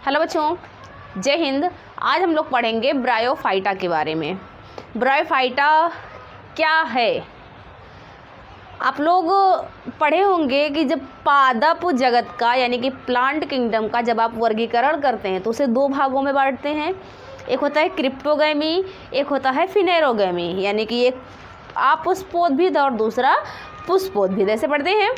Hello बच्चों, जय हिंद। आज हम लोग पढ़ेंगे ब्रायोफाइटा के बारे में। ब्रायोफाइटा क्या है? आप लोग पढ़े होंगे कि जब पादप जगत का यानी कि प्लांट किंगडम का जब आप वर्गीकरण करते हैं तो उसे दो भागों में बांटते हैं। एक होता है क्रिप्टोगैमी, एक होता है फिनेरोगैमी, यानी कि एक आपुष्पोद्भिद और दूसरा पुष्पोद्भिद, ऐसे पढ़ते हैं।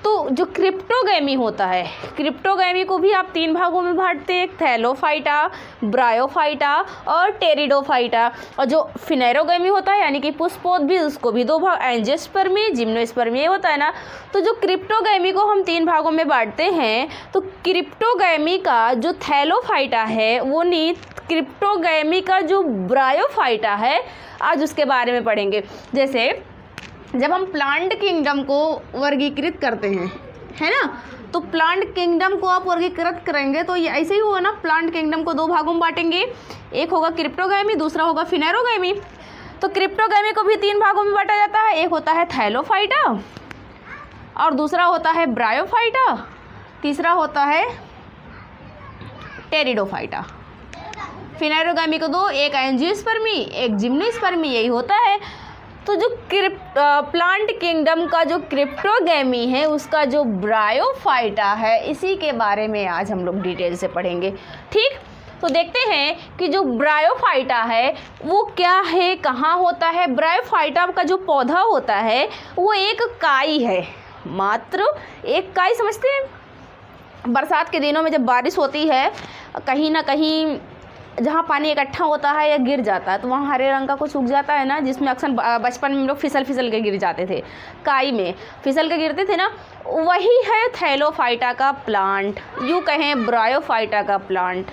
तो जो क्रिप्टोगैमी होता है, क्रिप्टोगैमी को भी आप तीन भागों में बांटते हैं, थैलोफाइटा, ब्रायोफाइटा और टेरिडोफाइटा। और जो फिनेरोगैमी होता है यानी कि पुष्पोद्भिद, उसको भी दो भाग, एंजियोस्पर्मी, जिम्नोस्पर्मी, ये होता है ना। तो जो क्रिप्टोगैमी को हम तीन भागों में बांटते हैं, तो क्रिप्टोगैमी का जो थैलोफाइटा है वो नहीं, क्रिप्टोगैमी का जो ब्रायोफाइटा है आज उसके बारे में पढ़ेंगे। जैसे जब हम प्लांट किंगडम को वर्गीकृत करते हैं, है ना, तो प्लांट किंगडम को आप वर्गीकृत करेंगे तो ये ऐसे ही होगा ना। प्लांट किंगडम को दो भागों में बांटेंगे, एक होगा क्रिप्टोगैमी, दूसरा होगा फिनेरोगैमी। तो क्रिप्टोगैमी को भी तीन भागों में बांटा जाता है, एक होता है थैलोफाइटा और दूसरा होता है ब्रायोफाइटा, तीसरा होता है टेरिडोफाइटा। फिनेरोगैमी को दो, एक एंजियोस्पर्मी, एक जिम्नोस्पर्मी, यही होता है। तो जो प्लांट किंगडम का जो क्रिप्टोगैमी है उसका जो ब्रायोफाइटा है, इसी के बारे में आज हम लोग डिटेल से पढ़ेंगे। ठीक, तो देखते हैं कि जो ब्रायोफाइटा है वो क्या है, कहाँ होता है। ब्रायोफाइटा का जो पौधा होता है वो एक काई है, मात्र एक काई, समझते हैं। बरसात के दिनों में जब बारिश होती है, कहीं ना कहीं जहाँ पानी इकट्ठा होता है या गिर जाता है तो वहाँ हरे रंग का कुछ उग जाता है ना, जिसमें अक्सर बचपन में हम लोग फिसल के गिर जाते थे, काई में फिसल के गिरते थे ना, वही है थैलोफाइटा का प्लांट, यूँ कहें ब्रायोफाइटा का प्लांट।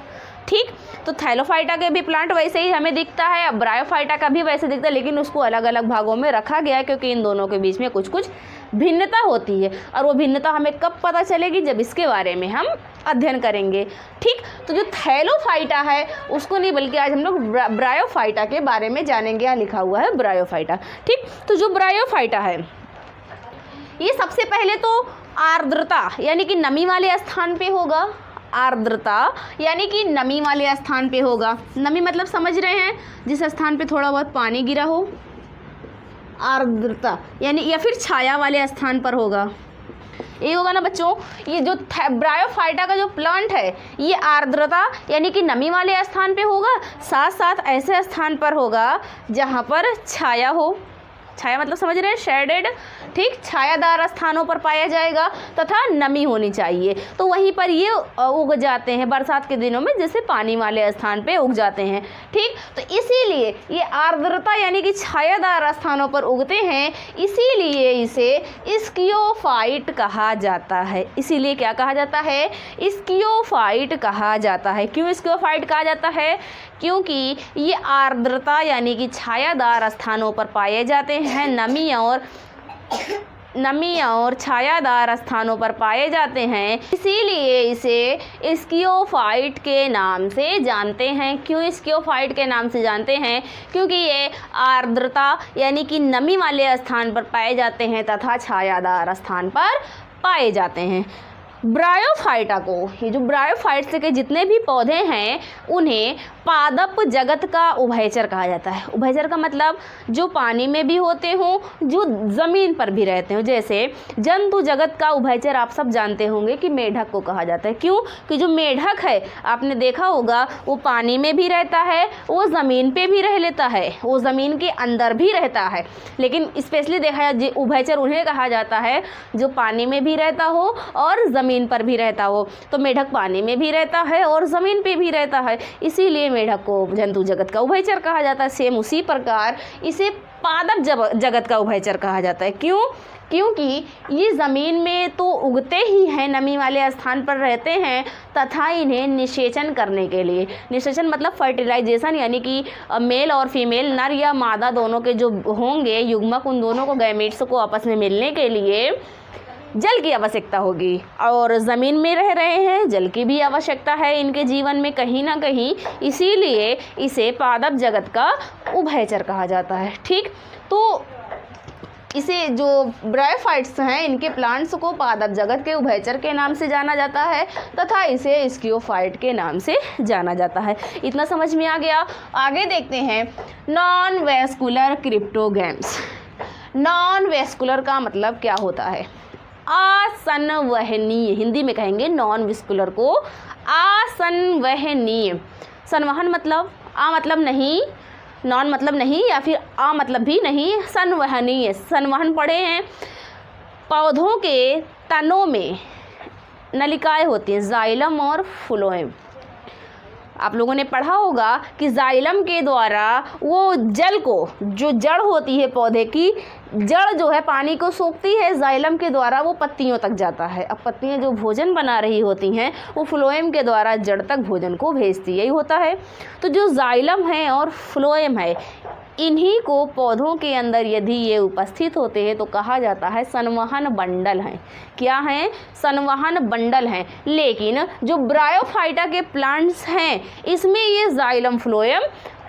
ठीक, तो थैलोफाइटा के भी प्लांट वैसे ही हमें दिखता है, ब्रायोफाइटा का भी वैसे दिखता है, लेकिन उसको अलग अलग भागों में रखा गया है क्योंकि इन दोनों के बीच में कुछ कुछ भिन्नता होती है। और वो भिन्नता हमें कब पता चलेगी? जब इसके बारे में हम अध्ययन करेंगे। ठीक, तो जो थैलोफाइटा है उसको नहीं, बल्कि आज हम लोग ब्रायोफाइटा के बारे में जानेंगे। यहाँ लिखा हुआ है ब्रायोफाइटा। ठीक, तो जो ब्रायोफाइटा है ये सबसे पहले तो आर्द्रता यानी कि नमी वाले स्थान पे होगा। आर्द्रता यानी कि नमी वाले स्थान पे होगा। नमी मतलब समझ रहे हैं, जिस स्थान पे थोड़ा बहुत पानी गिरा हो। आर्द्रता यानी या फिर छाया वाले स्थान पर होगा, ये होगा ना बच्चों। ये जो ब्रायोफाइटा का जो प्लांट है ये आर्द्रता यानी कि नमी वाले स्थान पे होगा, साथ साथ ऐसे स्थान पर होगा जहाँ पर छाया हो। छाया मतलब समझ रहे हैं, शेडेड। ठीक, छायादार स्थानों पर पाया जाएगा तथा नमी होनी चाहिए, तो वहीं पर ये उग जाते हैं बरसात के दिनों में, जैसे पानी वाले स्थान पे उग जाते हैं। ठीक, तो इसीलिए ये आर्द्रता यानी कि छायादार स्थानों पर उगते हैं, इसीलिए इसे स्कियोफाइट कहा जाता है। इसीलिए क्या कहा जाता है? स्कियोफाइट कहा जाता है। क्यों स्कियोफाइट कहा जाता है? क्योंकि ये आर्द्रता यानी कि छायादार स्थानों पर पाए जाते हैं, नमी और छायादार स्थानों पर पाए जाते हैं, इसीलिए इसे स्कियोफाइट के नाम से जानते हैं। क्यों स्कियोफाइट के नाम से जानते हैं? क्योंकि ये आर्द्रता यानी कि नमी वाले स्थान पर पाए जाते हैं तथा छायादार स्थान पर पाए जाते हैं। ब्रायोफाइटा को, ये जो ब्रायोफाइट्स के जितने भी पौधे हैं उन्हें पादप जगत का उभयचर कहा जाता है। उभयचर का मतलब जो पानी में भी होते हों, जो ज़मीन पर भी रहते हों। जैसे जंतु जगत का उभयचर आप सब जानते होंगे कि मेढक को कहा जाता है। क्यों? कि जो मेढक है आपने देखा होगा वो पानी में भी रहता है, वो ज़मीन पे भी रह लेता है, वो ज़मीन के अंदर भी रहता है, लेकिन स्पेशली देखा जाए उभयचर उन्हें कहा जाता है जो पानी में भी रहता हो और ज़मीन पर भी रहता हो। तो मेढक पानी में भी रहता है और ज़मीन पे भी रहता है, इसीलिए मेढक को जंतु जगत का उभयचर कहा जाता है। सेम उसी प्रकार इसे पादप जगत का उभयचर कहा जाता है। क्यों? क्योंकि ये ज़मीन में तो उगते ही हैं, नमी वाले स्थान पर रहते हैं तथा इन्हें निषेचन करने के लिए, निषेचन मतलब फर्टिलाइजेशन यानी कि मेल और फीमेल, नर या मादा दोनों के जो होंगे युग्मक, उन दोनों को, गैमेट्स को आपस में मिलने के लिए जल की आवश्यकता होगी। और ज़मीन में रह रहे हैं, जल की भी आवश्यकता है इनके जीवन में कहीं ना कहीं, इसीलिए इसे पादप जगत का उभयचर कहा जाता है। ठीक, तो इसे जो ब्रायोफाइट्स हैं इनके प्लांट्स को पादप जगत के उभयचर के नाम से जाना जाता है तथा इसे स्कियोफाइट के नाम से जाना जाता है। इतना समझ में आ गया। आगे देखते हैं non vascular cryptogams. Non vascular का मतलब क्या होता है? असंवहनीय, हिंदी में कहेंगे नॉन वेस्कुलर को असंवहनीय। संवहन मतलब आ मतलब नहीं, नॉन मतलब नहीं, या फिर आ मतलब भी नहीं, संवहनीय। संवहन पढ़े हैं। पौधों के तनों में नलिकाएं होती हैं, जाइलम और फ्लोएम। आप लोगों ने पढ़ा होगा कि जाइलम के द्वारा वो जल को, जो जड़ होती है पौधे की, जड़ जो है पानी को सोखती है, जाइलम के द्वारा वो पत्तियों तक जाता है। अब पत्तियां जो भोजन बना रही होती हैं वो फ्लोएम के द्वारा जड़ तक भोजन को भेजती, यही होता है। तो जो जाइलम है और फ्लोएम है, इन्हीं को पौधों के अंदर यदि ये उपस्थित होते हैं तो कहा जाता है संवहन बंडल हैं। क्या हैं? संवहन बंडल हैं। लेकिन जो ब्रायोफाइटा के प्लांट्स हैं इसमें ये जाइलम फ्लोएम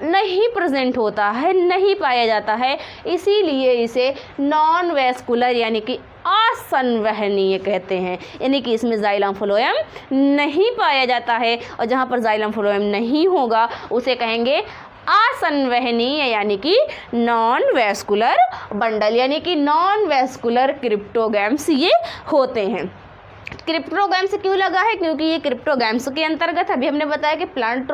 नहीं प्रेजेंट होता है, नहीं पाया जाता है, इसीलिए इसे नॉन वेस्कुलर यानी कि असंवहनीय कहते हैं। यानी कि इसमें जाइलम फ्लोएम नहीं पाया जाता है, और जहाँ पर जाइलम फ्लोएम नहीं होगा उसे कहेंगे असंवहनीय यानी कि नॉन वेस्कुलर बंडल, यानी कि नॉन वेस्कुलर क्रिप्टोगैम्स ये होते हैं। क्रिप्टोगैम्स क्यों लगा है? क्योंकि ये क्रिप्टोगैम्स के अंतर्गत, अभी हमने बताया कि प्लांट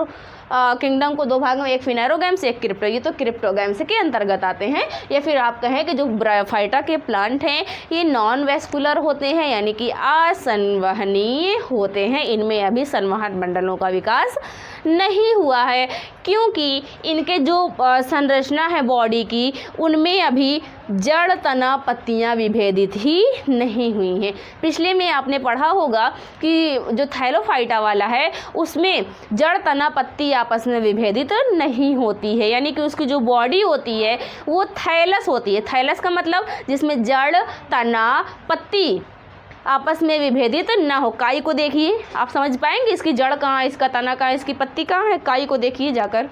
किंगडम को दो भागों में, एक फिनेरोगैम्स एक क्रिप्टो, ये तो क्रिप्टोगैम्स के अंतर्गत आते हैं। या फिर आप कहें कि जो ब्रायोफाइटा के प्लांट हैं ये नॉन वेस्कुलर होते हैं यानी कि असंवहनीय होते हैं। इनमें अभी संवहन मंडलों का विकास नहीं हुआ है, क्योंकि इनके जो संरचना है बॉडी की उनमें अभी जड़ तना पत्तियां विभेदित ही नहीं हुई हैं। पिछले में आपने पढ़ा होगा कि जो थैलोफाइटा वाला है उसमें जड़ तना पत्ती आपस में विभेदित नहीं होती है, यानी कि उसकी जो बॉडी होती है वो थैलस होती है। थैलस का मतलब जिसमें जड़ तना पत्ती आपस में विभेदित ना हो। काई को देखिए, आप समझ पाएंगे इसकी जड़ कहाँ है, इसका तना कहाँ है, इसकी पत्ती कहाँ है। काई को देखिए जाकर,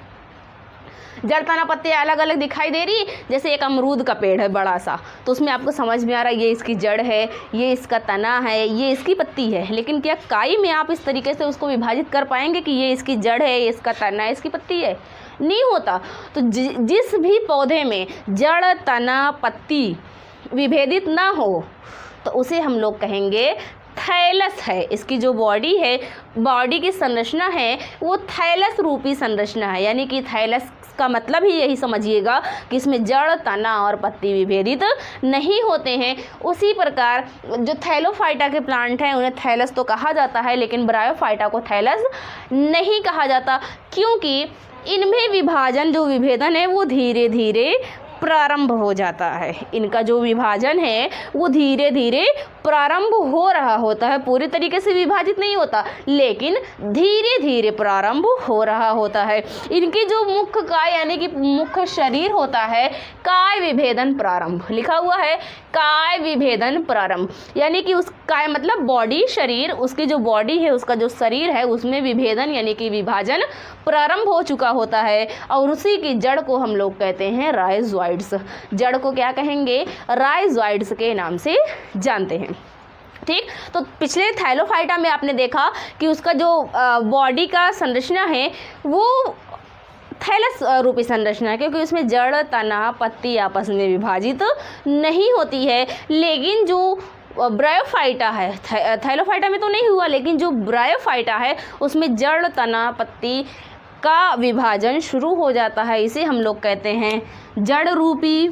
जड़ तना पत्ती अलग अलग दिखाई दे रही। जैसे एक अमरूद का पेड़ है बड़ा सा, तो उसमें आपको समझ में आ रहा है ये इसकी जड़ है, ये इसका तना है, ये इसकी पत्ती है। लेकिन क्या काई में आप इस तरीके से उसको विभाजित कर पाएंगे कि ये इसकी जड़ है, ये इसका तना है, इसकी पत्ती है? नहीं होता। तो जिस भी पौधे में जड़ तना पत्ती विभेदित ना हो तो उसे हम लोग कहेंगे थैलस है। इसकी जो बॉडी है, बॉडी की संरचना है वो थैलस रूपी संरचना है, यानी कि थैलस का मतलब ही यही समझिएगा कि इसमें जड़ तना और पत्ती विभेदित नहीं होते हैं। उसी प्रकार जो थैलोफाइटा के प्लांट हैं उन्हें थैलस तो कहा जाता है, लेकिन ब्रायोफाइटा को थैलस नहीं कहा जाता, क्योंकि इनमें विभाजन, जो विभेदन है वो धीरे धीरे प्रारंभ हो जाता है। इनका जो विभाजन है वो धीरे धीरे प्रारंभ हो रहा होता है, पूरी तरीके से विभाजित नहीं होता, लेकिन धीरे धीरे प्रारंभ हो रहा होता है। इनकी जो मुख्य काय यानी कि मुख्य शरीर होता है, काय विभेदन प्रारंभ लिखा हुआ है, काय विभेदन प्रारंभ, यानी कि उस काय मतलब बॉडी, शरीर, उसकी जो बॉडी है, उसका जो शरीर है उसमें विभेदन यानी कि विभाजन प्रारंभ हो चुका होता है, और उसी की जड़ को हम लोग कहते हैं राइजोइड्स। जड़ को क्या कहेंगे? राइजोइड्स के नाम से जानते हैं। ठीक, तो पिछले थैलोफाइटा में आपने देखा कि उसका जो बॉडी का संरचना है वो थैलस रूपी संरचना है, क्योंकि उसमें जड़ तना पत्ती आपस में विभाजित नहीं होती है। लेकिन जो ब्रायोफाइटा है, थैलोफाइटा में तो नहीं हुआ, लेकिन जो ब्रायोफाइटा है उसमें जड़ तना पत्ती का विभाजन शुरू हो जाता है। इसे हम लोग कहते हैं जड़ रूपी,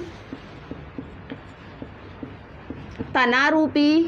तना रूपी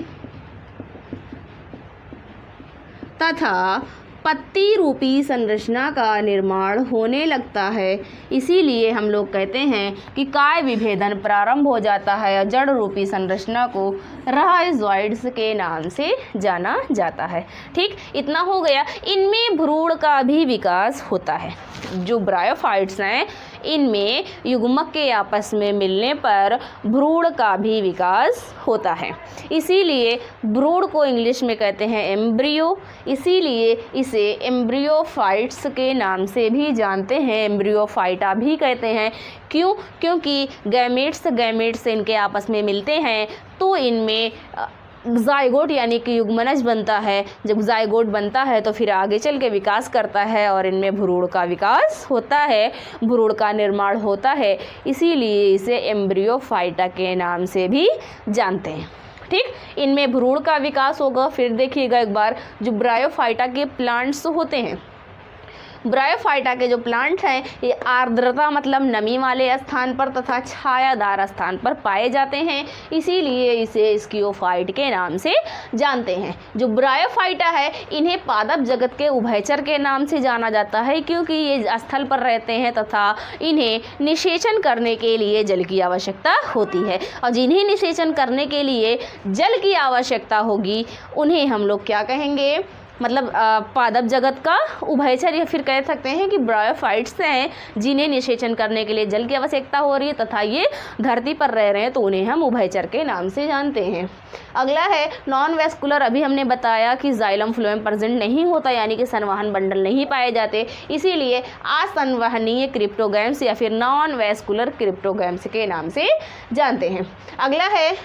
तथा पत्ती रूपी संरचना का निर्माण होने लगता है। इसीलिए हम लोग कहते हैं कि काय विभेदन प्रारंभ हो जाता है और जड़ रूपी संरचना को राइजोइड्स के नाम से जाना जाता है। ठीक, इतना हो गया। इनमें भ्रूण का भी विकास होता है। जो ब्रायोफाइट्स हैं इनमें युग्मक के आपस में मिलने पर भ्रूण का भी विकास होता है। इसीलिए भ्रूण को इंग्लिश में कहते हैं एम्ब्रियो, इसीलिए इसे एम्ब्रियोफाइट्स के नाम से भी जानते हैं, एम्ब्रियोफाइटा भी कहते हैं। क्यों? क्योंकि गैमेट्स इनके आपस में मिलते हैं तो इनमें जाइगोट यानी कि युग्मनज बनता है। जब जाइगोट बनता है तो फिर आगे चल के विकास करता है और इनमें भ्रूण का विकास होता है, भ्रूण का निर्माण होता है। इसीलिए इसे एम्ब्रियोफाइटा के नाम से भी जानते हैं। ठीक, इनमें भ्रूण का विकास होगा। फिर देखिएगा एक बार, जो ब्रायोफाइटा के प्लांट्स होते हैं, ब्रायोफाइटा के जो प्लांट हैं ये आर्द्रता मतलब नमी वाले स्थान पर तथा छायादार स्थान पर पाए जाते हैं, इसीलिए इसे स्कियोफाइट के नाम से जानते हैं। जो ब्रायोफाइटा है इन्हें पादप जगत के उभयचर के नाम से जाना जाता है, क्योंकि ये स्थल पर रहते हैं तथा इन्हें निषेचन करने के लिए जल की आवश्यकता होती है। और जिन्हें निषेचन करने के लिए जल की आवश्यकता होगी उन्हें हम लोग क्या कहेंगे, मतलब पादप जगत का उभयचर, या फिर कह सकते हैं कि ब्रायोफाइट्स हैं जिन्हें निषेचन करने के लिए जल की आवश्यकता हो रही है तथा ये धरती पर रह रहे हैं, तो उन्हें हम उभयचर के नाम से जानते हैं। अगला है नॉन वेस्कुलर। अभी हमने बताया कि जाइलम फ्लोएम प्रेजेंट नहीं होता, यानी कि संवहन बंडल नहीं पाए जाते, इसीलिए असंवहनीय क्रिप्टोगैम्स या फिर नॉन वेस्कुलर क्रिप्टोगैम्स के नाम से जानते हैं। अगला है,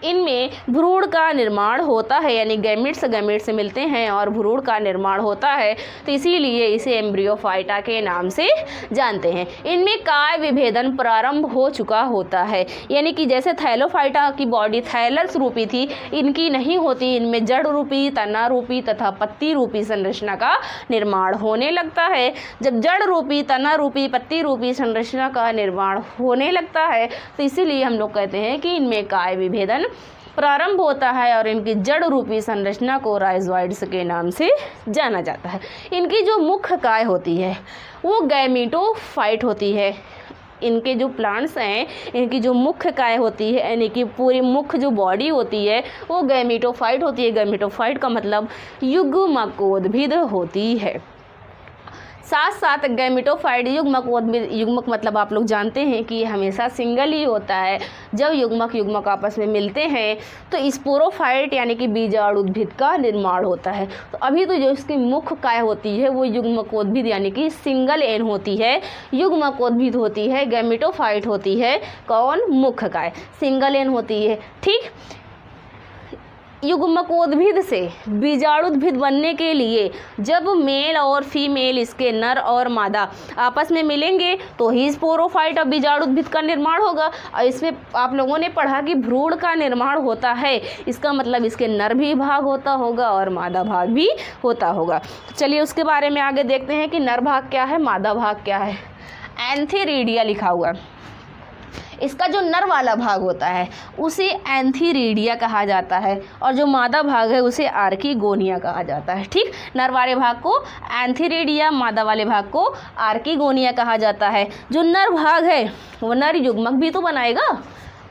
इनमें भ्रूण का निर्माण होता है, यानी गैमेट्स से मिलते हैं और भ्रूण का निर्माण होता है, तो इसीलिए इसे एम्ब्रियोफाइटा के नाम से जानते हैं। इनमें काय विभेदन प्रारंभ हो चुका होता है, यानी कि जैसे थैलोफाइटा की बॉडी थैलस रूपी थी, इनकी नहीं होती, इनमें जड़ रूपी, तना रूपी तथा पत्ती रूपी संरचना का निर्माण होने लगता है। जब जड़ रूपी, तना रूपी, पत्ती रूपी संरचना का निर्माण होने लगता है तो इसीलिए हम लोग कहते हैं कि इनमें काय विभेदन प्रारंभ होता है और इनकी जड़ रूपी संरचना को राइजोइड्स के नाम से जाना जाता है। इनकी जो मुख्य काय होती है वो गैमेटोफाइट होती है। इनके जो प्लांट्स हैं इनकी जो मुख्य काय होती है, यानी कि पूरी मुख्य जो बॉडी होती है वो गैमेटोफाइट होती है। गैमेटोफाइट का मतलब युग्मकोद्भिद होती है। साथ साथ गैमेटोफाइट युग्मक मतलब आप लोग जानते हैं कि ये हमेशा सिंगल ही होता है। जब युग्मक आपस में मिलते हैं तो स्पोरोफाइट यानी कि बीजाणुद्भिद का निर्माण होता है। तो अभी तो जो इसकी मुख्य काय होती है वो युग्मकोद्भिद यानी कि सिंगल एन होती है, युग्मकोद्भिद होती है, गैमेटोफाइट होती है। कौन? मुख्य काय सिंगल एन होती है। ठीक, युग्मकोद्भिद से बीजाणुद्भिद बनने के लिए जब मेल और फीमेल, इसके नर और मादा आपस में मिलेंगे तो ही स्पोरोफाइट और बीजाणुद्भिद का निर्माण होगा। और इसमें आप लोगों ने पढ़ा कि भ्रूण का निर्माण होता है, इसका मतलब इसके नर भी भाग होता होगा और मादा भाग भी होता होगा। चलिए उसके बारे में आगे देखते हैं कि नर भाग क्या है, मादा भाग क्या है। एंथीरिडिया लिखा हुआ, इसका जो नर वाला भाग होता है उसे एंथीरिडिया कहा जाता है और जो मादा भाग है उसे आर्कीगोनिया कहा जाता है। ठीक, नर वाले भाग को एंथीरिडिया, मादा वाले भाग को आर्कीगोनिया कहा जाता है। जो नर भाग है वो नर युग्मक भी तो बनाएगा,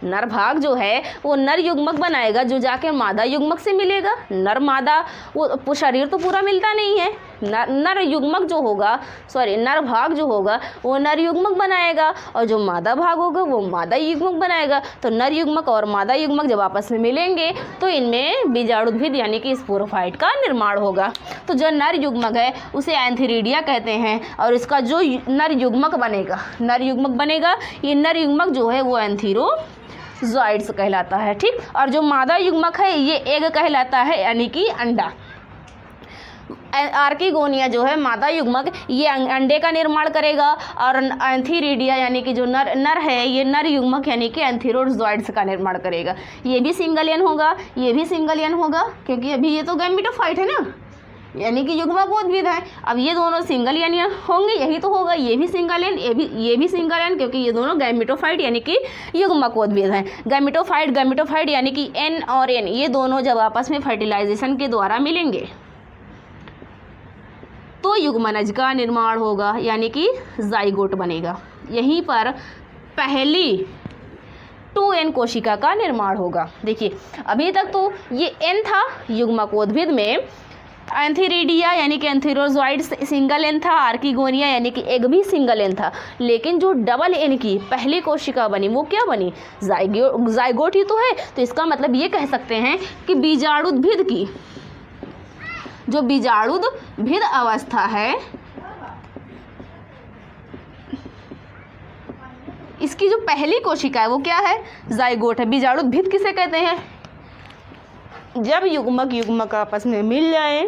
नर भाग जो है वो नर युग्मक बनाएगा जो जाके मादा युग्मक से मिलेगा। नर मादा वो शरीर तो पूरा मिलता नहीं है। नर युग्मक जो होगा, नर भाग जो होगा वो नर युग्मक बनाएगा और जो मादा भाग होगा वो मादा युग्मक बनाएगा। तो नर युग्मक और मादा युग्मक जब आपस में मिलेंगे तो इनमें बीजाणुद्भिद यानी कि स्पोरोफाइट का निर्माण होगा। तो जो नर युग्मक है उसे एंथीरिडिया कहते हैं और इसका जो नर युग्मक बनेगा, ये नर युग्मक जो है वो एंथीरोजॉइड्स कहलाता है। ठीक, और जो मादा युग्मक है ये एग कहलाता है, यानी कि अंडा। आर्कीगोनिया जो है मादा युग्मक, ये अंडे का निर्माण करेगा और एंथीरिडिया यानी कि जो नर है ये नर युग्मक यानी कि एंथीरोजॉइड्स का निर्माण करेगा। ये भी सिंगल एन होगा, ये भी सिंगल एन होगा, क्योंकि अभी ये तो गैमेटोफाइट है ना, यानी कि युग्मकोद्भिद है। अब ये दोनों सिंगल एन होंगे, यही तो होगा, ये भी सिंगल एन, ये भी सिंगल एन, क्योंकि ये दोनों गैमेटोफाइट यानी कि युग्मकोद्भिद हैं। गैमेटोफाइट यानी कि एन और एन ये दोनों जब आपस में फर्टिलाइजेशन के द्वारा मिलेंगे तो युग्मनज का निर्माण होगा, यानी कि जाइगोट बनेगा। यहीं पर पहली 2n कोशिका का निर्माण होगा। देखिए अभी तक तो ये n था युग्मकोद्भिद में, एंथीरिडिया यानी कि एंथीरोजॉइड सिंगल एन था, आर्किगोनिया यानी कि एग भी सिंगल एन था, लेकिन जो डबल एन की पहली कोशिका बनी वो क्या बनी, जाइगोट ही तो है। तो इसका मतलब ये कह सकते हैं कि बीजाणुद्भिद की जो बीजाणुद्भिद अवस्था है, इसकी जो पहली कोशिका है वो क्या है, जाइगोट है। बीजाणुद्भिद किसे कहते हैं, जब युग्मक आपस में मिल जाए,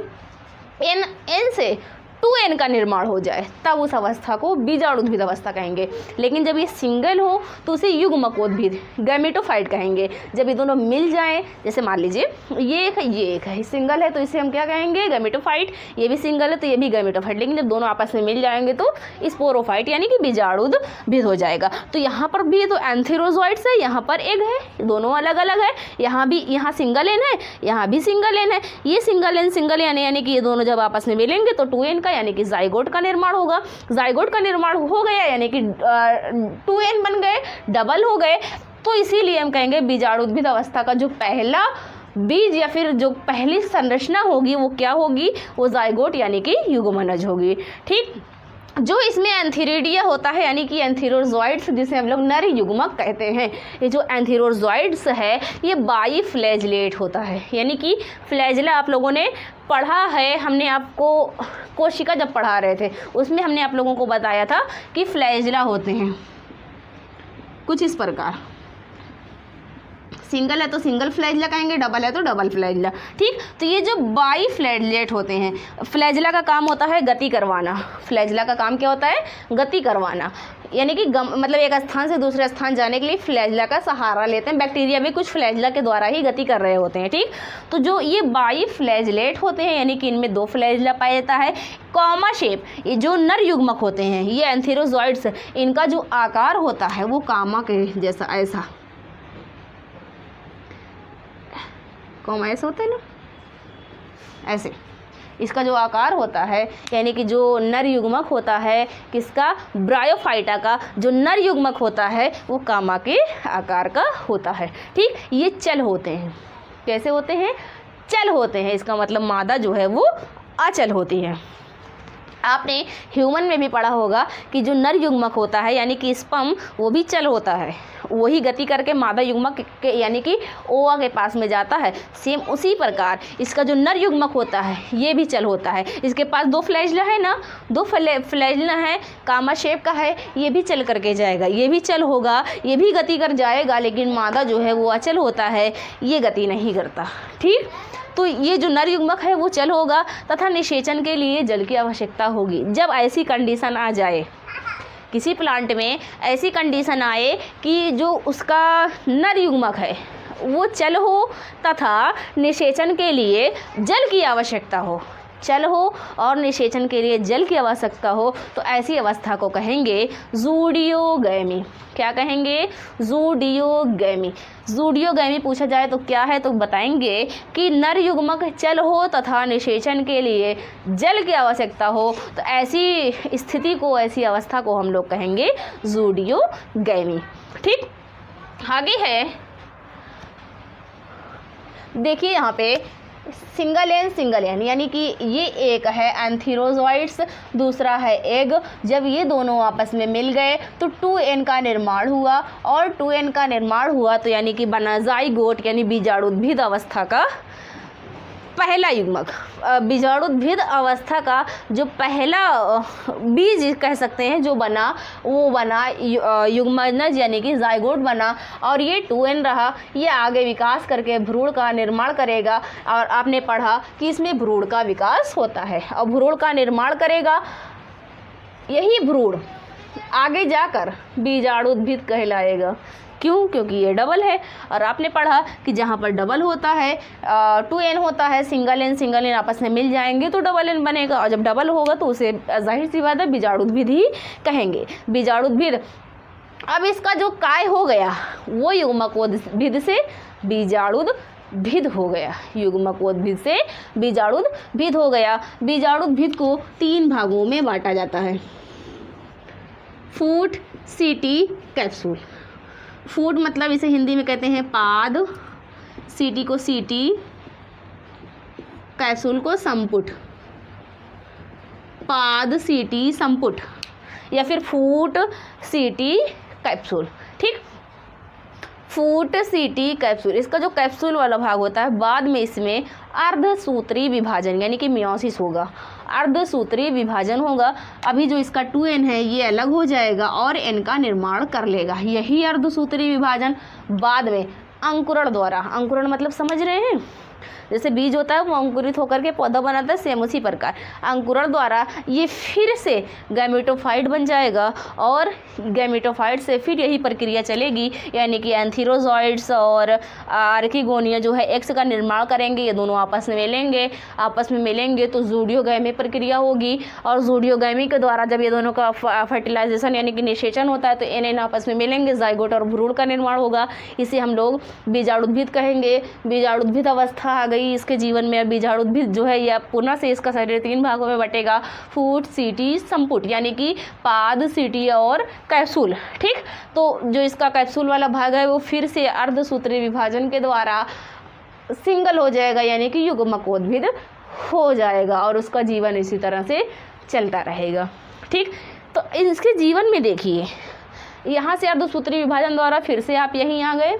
एन से 2n का निर्माण हो जाए, तब उस अवस्था को बीजाणुद्भिद अवस्था कहेंगे। लेकिन जब ये सिंगल हो तो उसे युग्मकोद्भिद गैमेटोफाइट कहेंगे। जब ये दोनों मिल जाएं, जैसे मान लीजिए ये एक है, सिंगल है तो इसे हम क्या कहेंगे, गैमेटोफाइट। ये भी सिंगल है तो ये भी गैमेटोफाइट। लेकिन जब दोनों आपस में मिल जाएंगे तो स्पोरोफाइट यानी कि बीजाणुद्भिद हो जाएगा। तो यहाँ पर भी तो एंथीरोजॉइड्स है, यहाँ पर एग है, दोनों अलग अलग है। यहाँ सिंगल एन है, यहाँ भी सिंगल एन है। ये सिंगल एन यानी कि ये दोनों जब आपस में मिलेंगे तो 2n यानी कि जाइगोट का निर्माण होगा। जाइगोट का निर्माण हो गया यानी कि 2n बन गए, डबल हो गए। तो इसीलिए हम कहेंगे बीजाणुद्भिद अवस्था का जो पहला बीज या फिर जो पहली संरचना होगी वो क्या होगी, वो जाइगोट यानी कि युग्मनज होगी। ठीक, जो इसमें एंथीरिडिया होता है यानी कि एंथीरोजॉइड्स, जिसे हम लोग नर युग्मक कहते हैं, ये जो एंथीरोजॉइड्स है ये बाई फ्लैजलेट होता है। यानी कि फ्लैजला आप लोगों ने पढ़ा है, हमने आपको कोशिका जब पढ़ा रहे थे उसमें हमने आप लोगों को बताया था कि फ्लैजला होते हैं कुछ इस प्रकार। सिंगल है तो सिंगल फ्लैजला कहेंगे, डबल है तो डबल फ्लैजला। ठीक, तो ये जो बाई फ्लैजलेट होते हैं, फ्लैजला का काम होता है गति करवाना। फ्लैजला का काम क्या होता है, गति करवाना। यानी कि मतलब एक स्थान से दूसरे स्थान जाने के लिए फ्लैजला का सहारा लेते हैं। बैक्टीरिया भी कुछ फ्लैजला के द्वारा ही गति कर रहे होते हैं। ठीक, तो जो ये बाई फ्लैजलेट होते हैं यानी कि इनमें 2 फ्लैजला पाया जाता है। कॉमा शेप, ये जो नर युग्मक होते हैं ये एंथीरोजॉइड्स, इनका जो आकार होता है वो कामा के जैसा, ऐसा कॉमा ऐसा होता है ना, ऐसे इसका जो आकार होता है, यानी कि जो नर युग्मक होता है किसका, ब्रायोफाइटा का जो नर युग्मक होता है वो कामा के आकार का होता है। ठीक, ये चल होते हैं। कैसे होते हैं, चल होते हैं। इसका मतलब मादा जो है वो अचल होती है। आपने ह्यूमन में भी पढ़ा होगा कि जो नर युग्मक होता है यानी कि स्पर्म, वो भी चल होता है, वही गति करके मादा युग्मक के यानी कि ओवा के पास में जाता है। सेम उसी प्रकार इसका जो नर युग्मक होता है ये भी चल होता है। इसके पास 2 फ्लैजला है ना, 2 फ्लैजला है, कामा शेप का है, ये भी चल करके जाएगा, ये भी चल होगा, ये भी गति कर जाएगा। लेकिन मादा जो है वो अचल होता है, ये गति नहीं करता। ठीक, तो ये जो नर युग्मक है वो चल होगा तथा निषेचन के लिए जल की आवश्यकता होगी। जब ऐसी कंडीशन आ जाए, किसी प्लांट में ऐसी कंडीशन आए कि जो उसका नर युग्मक है वो चल हो तथा निषेचन के लिए जल की आवश्यकता हो, चल हो और निषेचन के लिए जल की आवश्यकता हो, तो ऐसी अवस्था को कहेंगे ज़ूडियोगैमी। क्या कहेंगे, ज़ूडियोगैमी। ज़ूडियोगैमी पूछा जाए तो क्या है, तो बताएंगे कि नर युग्मक चल हो तथा निषेचन के लिए जल की आवश्यकता हो, तो ऐसी स्थिति को, ऐसी अवस्था को हम लोग कहेंगे ज़ूडियोगैमी। ठीक, आगे है, देखिए यहाँ पे सिंगल एन यानी कि ये एक है एंथीरोजॉइड्स, दूसरा है एग। जब ये दोनों आपस में मिल गए तो 2n का निर्माण हुआ, और 2n का निर्माण हुआ तो यानी कि बना जाइगोट यानी बीजाणुद्भिद अवस्था का पहला युग्मक। बीजाणुद्भिद अवस्था का जो पहला बीज कह सकते हैं जो बना, वो बना युग्मनज यानी कि जाइगोट बना, और ये 2n रहा। ये आगे विकास करके भ्रूण का निर्माण करेगा, और आपने पढ़ा कि इसमें भ्रूण का विकास होता है और भ्रूण का निर्माण करेगा। यही भ्रूण आगे जाकर बीजाणुद्भिद कहलाएगा। क्यों, क्योंकि ये डबल है। और आपने पढ़ा कि जहाँ पर डबल होता है 2n होता है, सिंगल एन आपस में मिल जाएंगे तो डबल एन बनेगा, और जब डबल होगा तो उसे जाहिर सी बात है बीजाणुद्भिद ही कहेंगे, बीजाणुद्भिद। अब इसका जो काय हो गया वो युग्मकोद्भिद से बीजाणुद्भिद हो गया, युग्मकोद्भिद से बीजाणुद्भिद हो गया। बीजाणुद्भिद को 3 भागों में बांटा जाता है, फूट, सीटी, कैप्सूल। फूट मतलब इसे हिंदी में कहते हैं पाद, सीटी को सीटी, कैप्सूल को संपुट, पाद सीटी संपुट या फिर फूट सीटी कैप्सूल। ठीक, फूट सीटी कैप्सूल, इसका जो कैप्सूल वाला भाग होता है बाद में इसमें अर्धसूत्री विभाजन यानी कि मियोसिस होगा, अर्धसूत्री विभाजन होगा। अभी जो इसका 2n है ये अलग हो जाएगा और n का निर्माण कर लेगा। यही अर्धसूत्री विभाजन बाद में अंकुरण द्वारा, अंकुरण मतलब समझ रहे हैं, जैसे बीज होता है वो अंकुरित होकर के पौधा बनाता है, सेम उसी प्रकार अंकुरण द्वारा ये फिर से गैमेटोफाइट बन जाएगा और गैमेटोफाइट से फिर यही प्रक्रिया चलेगी, यानी कि एंथीरोजॉइड्स और आर्किगोनिया जो है एक्स का निर्माण करेंगे। ये दोनों आपस में मिलेंगे तो ज़ूडियोगैमी प्रक्रिया होगी और ज़ूडियोगैमी के द्वारा जब ये दोनों का फर्टिलाइजेशन यानी कि निषेचन होता है तो एन आपस में मिलेंगे, जाइगोट और भ्रूण का निर्माण होगा। इसे हम लोग बीजाणुद्भिद कहेंगे। बीजाणुद्भिद अवस्था आ गई इसके जीवन में। बीजाणुद्भिद जो है यह पुनः से इसका शरीर 3 भागों में बटेगा, फूट सीटी संपुट यानी कि पाद सीटी और कैप्सूल। ठीक, तो जो इसका कैप्सूल वाला भाग है वो फिर से अर्धसूत्री विभाजन के द्वारा सिंगल हो जाएगा यानी कि युग्मकोद्भिद हो जाएगा और उसका जीवन इसी तरह से चलता रहेगा। ठीक, तो इसके जीवन में देखिए यहाँ से अर्धसूत्री विभाजन द्वारा फिर से आप यहीं आ गए,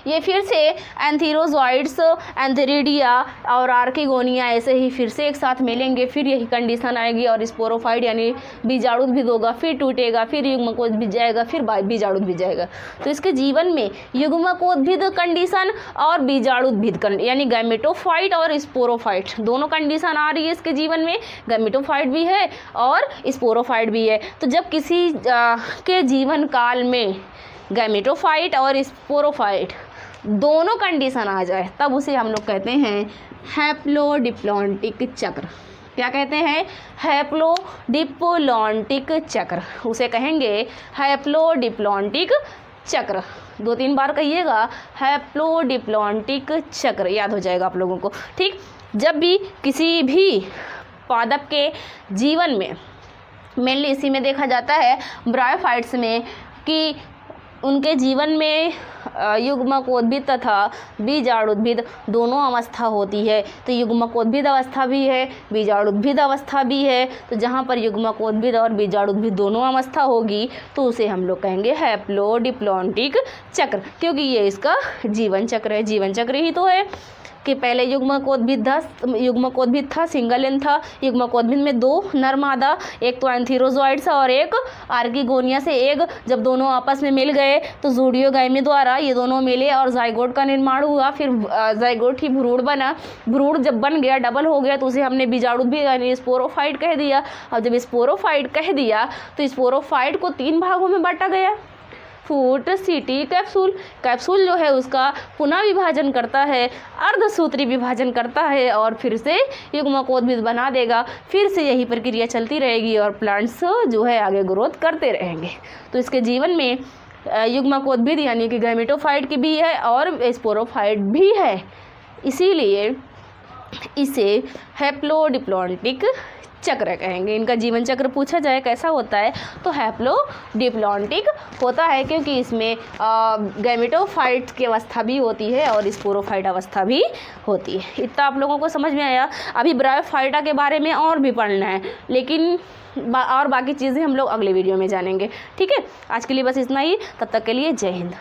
ये फिर से एंथीरोजॉइड्स, एंथेरिडिया और आर्किगोनिया ऐसे ही फिर से एक साथ मिलेंगे, फिर यही कंडीशन आएगी और स्पोरोफाइट यानी बीजाणुद्भिद होगा, फिर टूटेगा, फिर युग्मकोद्भिद जाएगा, फिर बीजाणुद्भिद जाएगा। तो इसके जीवन में युग्मकोद्भिद कंडीशन और बीजाणुद्भिद यानी गैमेटोफाइट और स्पोरोफाइट दोनों कंडीशन आ रही है इसके जीवन में। गैमेटोफाइट भी है और स्पोरोफाइट भी है। तो जब किसी के जीवन काल में गैमेटोफाइट और स्पोरोफाइट दोनों कंडीशन आ जाए तब उसे हम लोग कहते हैं हैप्लोडिप्लॉन्टिक चक्र। क्या कहते हैं? हैप्लोडिप्लॉन्टिक चक्र, उसे कहेंगे हैप्लोडिप्लॉन्टिक चक्र। 2-3 बार कहिएगा, हैप्लोडिप्लॉन्टिक चक्र, याद हो जाएगा आप लोगों को। ठीक, जब भी किसी भी पादप के जीवन में मेनली इसी में देखा जाता है ब्रायोफाइट्स में कि उनके जीवन में युग्मकोद्भिद तथा बीजाणुद्भिद दोनों अवस्था होती है। तो युग्मकोद्भिद अवस्था भी है, बीजाणुद्भिद अवस्था भी है। तो जहाँ पर युग्मकोद्भिद और बीजाणुद्भिद दोनों अवस्था होगी तो उसे हम लोग कहेंगे हैप्लोडिप्लॉन्टिक चक्र, क्योंकि ये इसका जीवन चक्र है। जीवन चक्र ही तो है कि पहले युग्मकोद्भिद था, सिंगल एन था। युग्मकोद्भिद में 2 नर मादा, एक तो एंथीरोजॉइड्स और एक आर्किगोनिया से एग, जब दोनों आपस में मिल गए तो ज़ूडियोगैमी द्वारा ये दोनों मिले और जाइगोट का निर्माण हुआ। फिर जाइगोट ही भ्रूण बना। भ्रूण जब बन गया, डबल हो गया, तो उसे हमने बीजाणुद्भिद यानी स्पोरोफाइट कह दिया। और जब स्पोरोफाइट कह दिया तो स्पोरोफाइट को 3 भागों में बांटा गया, फूट सीटी कैप्सूल। कैप्सूल जो है उसका पुनः विभाजन करता है, अर्धसूत्री विभाजन करता है और फिर से युग्मकोद्भिद बना देगा। फिर से यही प्रक्रिया चलती रहेगी और प्लांट्स जो है आगे ग्रोथ करते रहेंगे। तो इसके जीवन में युग्मकोद्भिद यानी कि गैमेटोफाइट की भी है और स्पोरोफाइट भी है, इसीलिए इसे हैप्लोडिप्लॉन्टिक चक्र कहेंगे। इनका जीवन चक्र पूछा जाए कैसा होता है तो हैप्लोडिप्लॉन्टिक होता है, क्योंकि इसमें गैमेटोफाइट की अवस्था भी होती है और स्पोरोफाइट अवस्था भी होती है। इतना आप लोगों को समझ में आया। अभी ब्रायोफाइटा के बारे में और भी पढ़ना है, लेकिन और बाकी चीज़ें हम लोग अगले वीडियो में जानेंगे। ठीक है, आज के लिए बस इतना ही। तब तक के लिए जय हिंद।